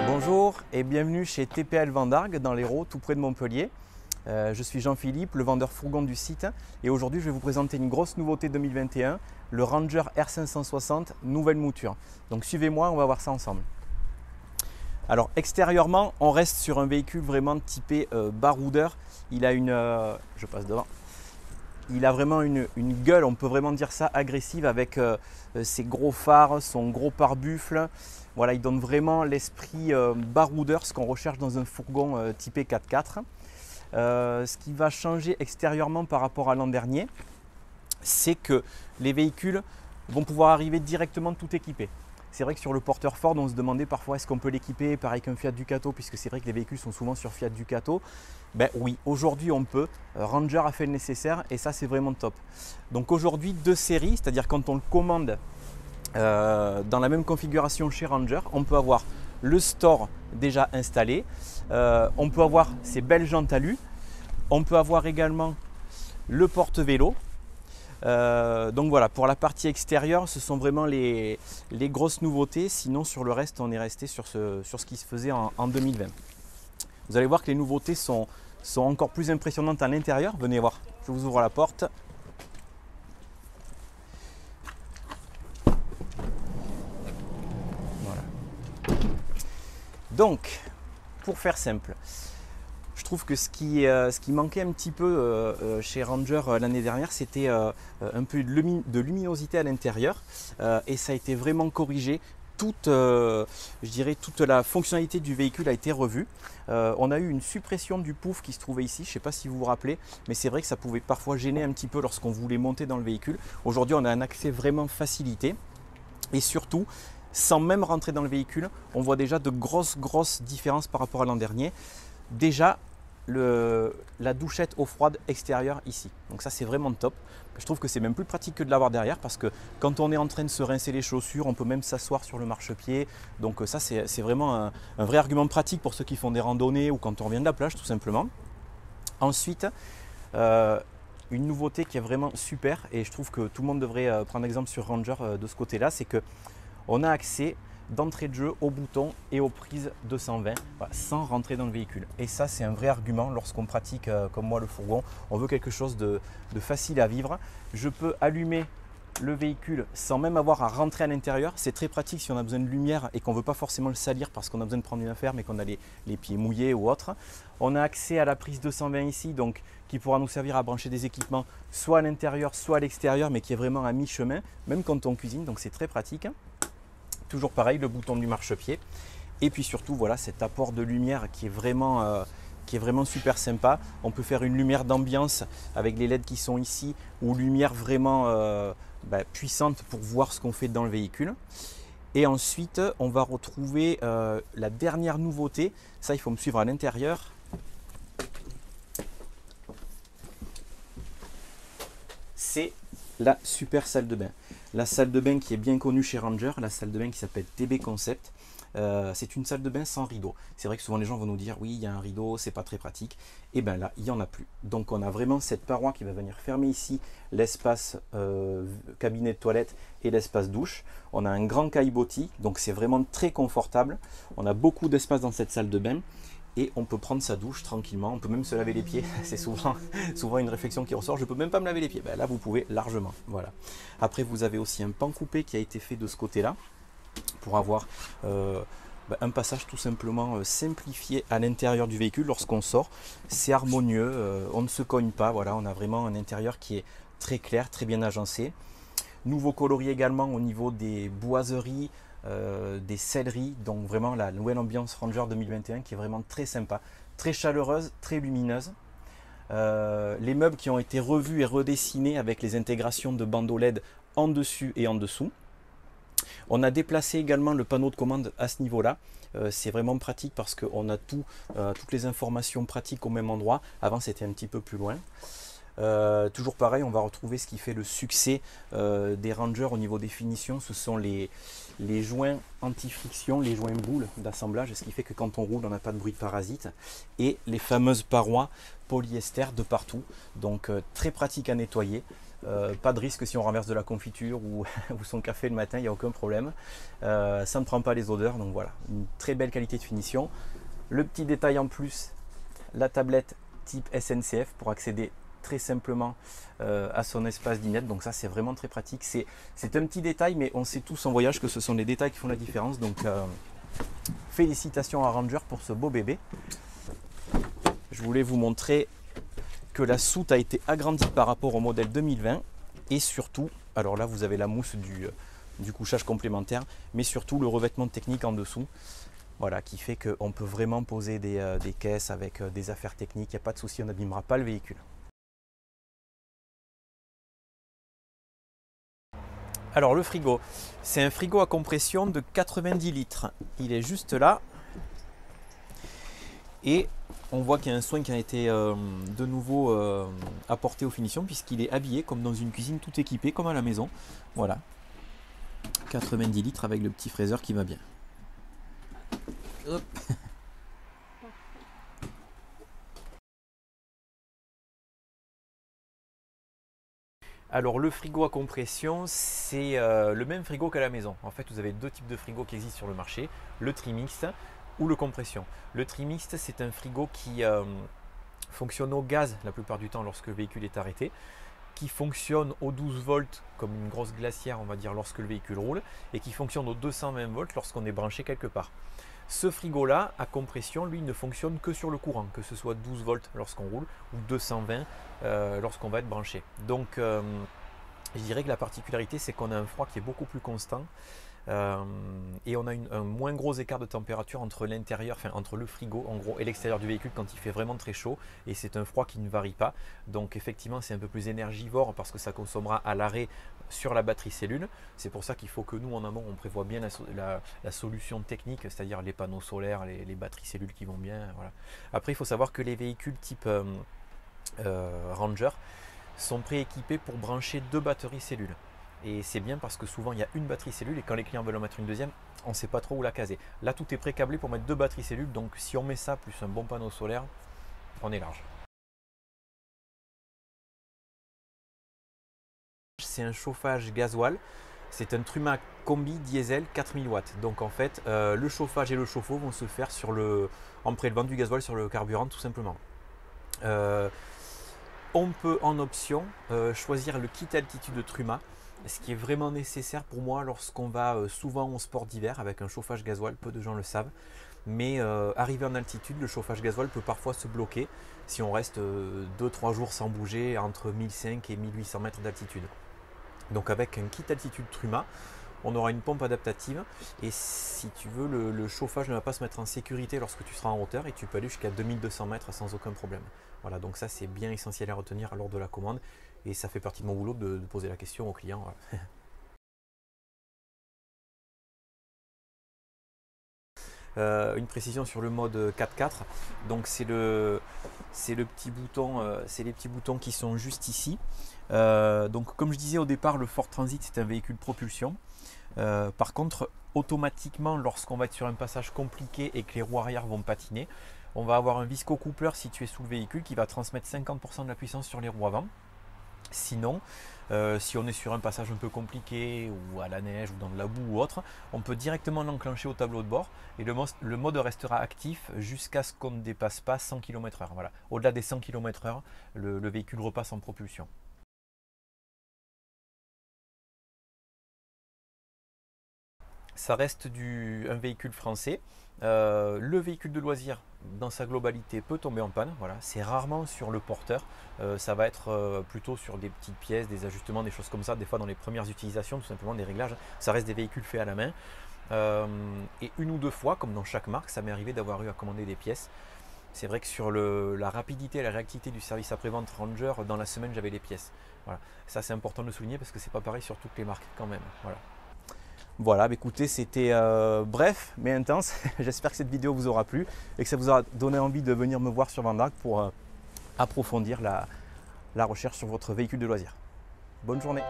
Bonjour et bienvenue chez TPL Vendargues dans l'Hérault, tout près de Montpellier. Je suis Jean-Philippe, le vendeur fourgon du site, et aujourd'hui je vais vous présenter une grosse nouveauté 2021, le Ranger R560 nouvelle mouture. Donc suivez-moi, on va voir ça ensemble. Alors extérieurement, on reste sur un véhicule vraiment typé baroudeur. Il a je passe devant. Il a vraiment une gueule, on peut vraiment dire ça, agressive, avec ses gros phares, son gros pare-buffle. Voilà, il donne vraiment l'esprit baroudeur, ce qu'on recherche dans un fourgon typé 4x4. Ce qui va changer extérieurement par rapport à l'an dernier, c'est que les véhicules vont pouvoir arriver directement tout équipés. C'est vrai que sur le porteur Ford, on se demandait parfois est-ce qu'on peut l'équiper pareil qu'un Fiat Ducato, puisque c'est vrai que les véhicules sont souvent sur Fiat Ducato. Ben oui, aujourd'hui on peut. Ranger a fait le nécessaire et ça c'est vraiment top. Donc aujourd'hui deux séries, c'est-à-dire quand on le commande dans la même configuration chez Ranger, on peut avoir le store déjà installé, on peut avoir ces belles jantes alu, on peut avoir également le porte-vélo. Donc voilà, pour la partie extérieure, ce sont vraiment les grosses nouveautés. Sinon, sur le reste, on est resté sur ce qui se faisait en 2020. Vous allez voir que les nouveautés sont encore plus impressionnantes à l'intérieur. Venez voir, je vous ouvre la porte. Voilà. Donc, pour faire simple, je trouve que ce qui manquait un petit peu chez Ranger l'année dernière, c'était un peu de luminosité à l'intérieur, et ça a été vraiment corrigé. Je dirais toute la fonctionnalité du véhicule a été revue. On a eu une suppression du pouf qui se trouvait ici, je ne sais pas si vous vous rappelez, mais c'est vrai que ça pouvait parfois gêner un petit peu lorsqu'on voulait monter dans le véhicule. Aujourd'hui, on a un accès vraiment facilité, et surtout, sans même rentrer dans le véhicule, on voit déjà de grosses différences par rapport à l'an dernier. Déjà, la douchette eau froide extérieure ici. Donc ça, c'est vraiment top. Je trouve que c'est même plus pratique que de l'avoir derrière, parce que quand on est en train de se rincer les chaussures, on peut même s'asseoir sur le marchepied. Donc ça, c'est vraiment un vrai argument pratique pour ceux qui font des randonnées ou quand on revient de la plage, tout simplement. Ensuite, une nouveauté qui est vraiment super, et je trouve que tout le monde devrait prendre exemple sur Ranger de ce côté-là, c'est qu'on a accès d'entrée de jeu aux boutons et aux prises 220, voilà, sans rentrer dans le véhicule. Et ça, c'est un vrai argument lorsqu'on pratique comme moi le fourgon. On veut quelque chose de facile à vivre. Je peux allumer le véhicule sans même avoir à rentrer à l'intérieur. C'est très pratique si on a besoin de lumière et qu'on ne veut pas forcément le salir parce qu'on a besoin de prendre une affaire mais qu'on a les pieds mouillés ou autre. On a accès à la prise 220 ici, donc qui pourra nous servir à brancher des équipements soit à l'intérieur soit à l'extérieur, mais qui est vraiment à mi-chemin, même quand on cuisine, donc c'est très pratique. Toujours pareil, le bouton du marchepied, et puis surtout voilà cet apport de lumière qui est vraiment super sympa. On peut faire une lumière d'ambiance avec les LED qui sont ici, ou lumière vraiment puissante pour voir ce qu'on fait dans le véhicule. Et ensuite on va retrouver la dernière nouveauté, ça il faut me suivre à l'intérieur. C'est la super salle de bain. La salle de bain qui est bien connue chez Ranger, la salle de bain qui s'appelle TB Concept. C'est une salle de bain sans rideau. C'est vrai que souvent les gens vont nous dire oui, il y a un rideau, c'est pas très pratique. Et bien là, il n'y en a plus. Donc on a vraiment cette paroi qui va venir fermer ici l'espace cabinet de toilette et l'espace douche. On a un grand caillebotis, donc c'est vraiment très confortable. On a beaucoup d'espace dans cette salle de bain. Et on peut prendre sa douche tranquillement, on peut même se laver les pieds, c'est souvent une réflexion qui ressort, je peux même pas me laver les pieds, ben là vous pouvez largement, voilà. Après vous avez aussi un pan coupé qui a été fait de ce côté-là, pour avoir un passage tout simplement simplifié à l'intérieur du véhicule lorsqu'on sort. C'est harmonieux, on ne se cogne pas, voilà, on a vraiment un intérieur qui est très clair, très bien agencé. Nouveau coloris également au niveau des boiseries, des selleries, donc vraiment la nouvelle ambiance Ranger 2021 qui est vraiment très sympa, très chaleureuse, très lumineuse. Les meubles qui ont été revus et redessinés avec les intégrations de bandeaux LED en dessus et en dessous. On a déplacé également le panneau de commande à ce niveau-là. C'est vraiment pratique parce qu'on a toutes les informations pratiques au même endroit. Avant, c'était un petit peu plus loin. Toujours pareil, on va retrouver ce qui fait le succès des Rangers au niveau des finitions. Ce sont les joints anti-friction, les joints boules d'assemblage, ce qui fait que quand on roule, on n'a pas de bruit de parasite. Et les fameuses parois polyester de partout. Donc très pratique à nettoyer. Pas de risque si on renverse de la confiture ou, ou son café le matin, il n'y a aucun problème. Ça ne prend pas les odeurs, donc voilà, une très belle qualité de finition. Le petit détail en plus, la tablette type SNCF pour accéder très simplement à son espace dinette, donc ça c'est vraiment très pratique. C'est un petit détail, mais on sait tous en voyage que ce sont les détails qui font la différence, donc félicitations à Ranger pour ce beau bébé. Je voulais vous montrer que la soute a été agrandie par rapport au modèle 2020 et surtout, alors là vous avez la mousse du couchage complémentaire, mais surtout le revêtement technique en dessous. Voilà, qui fait qu'on peut vraiment poser des caisses avec des affaires techniques, il n'y a pas de souci, on n'abîmera pas le véhicule. Alors le frigo, c'est un frigo à compression de 90 litres. Il est juste là. Et on voit qu'il y a un soin qui a été de nouveau apporté aux finitions puisqu'il est habillé comme dans une cuisine tout équipée comme à la maison. Voilà. 90 litres avec le petit fraiseur qui va bien. Hop. Alors le frigo à compression, c'est le même frigo qu'à la maison. En fait, vous avez deux types de frigos qui existent sur le marché, le trimix ou le compression. Le trimix, c'est un frigo qui fonctionne au gaz la plupart du temps lorsque le véhicule est arrêté, qui fonctionne aux 12 volts comme une grosse glacière, on va dire, lorsque le véhicule roule, et qui fonctionne aux 220 volts lorsqu'on est branché quelque part. Ce frigo-là, à compression, lui, ne fonctionne que sur le courant, que ce soit 12 volts lorsqu'on roule ou 220 lorsqu'on va être branché. Donc, je dirais que la particularité, c'est qu'on a un froid qui est beaucoup plus constant et on a un moins gros écart de température entre l'intérieur, enfin entre le frigo en gros et l'extérieur du véhicule quand il fait vraiment très chaud, et c'est un froid qui ne varie pas. Donc effectivement, c'est un peu plus énergivore parce que ça consommera à l'arrêt sur la batterie cellule. C'est pour ça qu'il faut que nous en amont on prévoit bien la solution technique, c'est-à-dire les panneaux solaires, les batteries cellules qui vont bien. Voilà. Après, il faut savoir que les véhicules type Ranger sont prééquipés pour brancher deux batteries cellules. Et c'est bien parce que souvent il y a une batterie cellule et quand les clients veulent en mettre une deuxième, on ne sait pas trop où la caser. Là, tout est pré-câblé pour mettre deux batteries cellules, donc si on met ça plus un bon panneau solaire, on est large. C'est un chauffage gasoil, c'est un Truma Combi diesel 4000 watts. Donc en fait, le chauffage et le chauffe-eau vont se faire en prélevant du gasoil sur le carburant tout simplement. On peut en option choisir le kit altitude de Truma, ce qui est vraiment nécessaire pour moi lorsqu'on va souvent au sport d'hiver avec un chauffage gasoil. Peu de gens le savent, mais arrivé en altitude, le chauffage gasoil peut parfois se bloquer si on reste 2-3 jours sans bouger entre 1500 et 1800 mètres d'altitude. Donc avec un kit altitude Truma, on aura une pompe adaptative et si tu veux, le chauffage ne va pas se mettre en sécurité lorsque tu seras en hauteur et tu peux aller jusqu'à 2200 mètres sans aucun problème. Voilà, donc ça c'est bien essentiel à retenir lors de la commande et ça fait partie de mon boulot de poser la question au client. Une précision sur le mode 4x4, donc c'est le petit bouton, c'est les petits boutons qui sont juste ici. Donc comme je disais au départ, le Ford Transit c'est un véhicule propulsion. Par contre, automatiquement, lorsqu'on va être sur un passage compliqué et que les roues arrière vont patiner, on va avoir un visco-coupleur situé sous le véhicule qui va transmettre 50% de la puissance sur les roues avant. Sinon, si on est sur un passage un peu compliqué ou à la neige ou dans de la boue ou autre, on peut directement l'enclencher au tableau de bord et le mode restera actif jusqu'à ce qu'on ne dépasse pas 100 km/h. Voilà. Au-delà des 100 km/h, le véhicule repasse en propulsion. Ça reste un véhicule français. Le véhicule de loisir dans sa globalité peut tomber en panne. Voilà. C'est rarement sur le porteur. Ça va être plutôt sur des petites pièces, des ajustements, des choses comme ça. Des fois dans les premières utilisations, tout simplement des réglages. Ça reste des véhicules faits à la main. Et une ou deux fois, comme dans chaque marque, ça m'est arrivé d'avoir eu à commander des pièces. C'est vrai que sur la rapidité et la réactivité du service après-vente Ranger, dans la semaine j'avais les pièces. Voilà. Ça c'est important de le souligner parce que c'est pas pareil sur toutes les marques quand même. Voilà. Voilà, bah écoutez, c'était bref mais intense. J'espère que cette vidéo vous aura plu et que ça vous aura donné envie de venir me voir sur Vendargue pour approfondir la recherche sur votre véhicule de loisir. Bonne journée.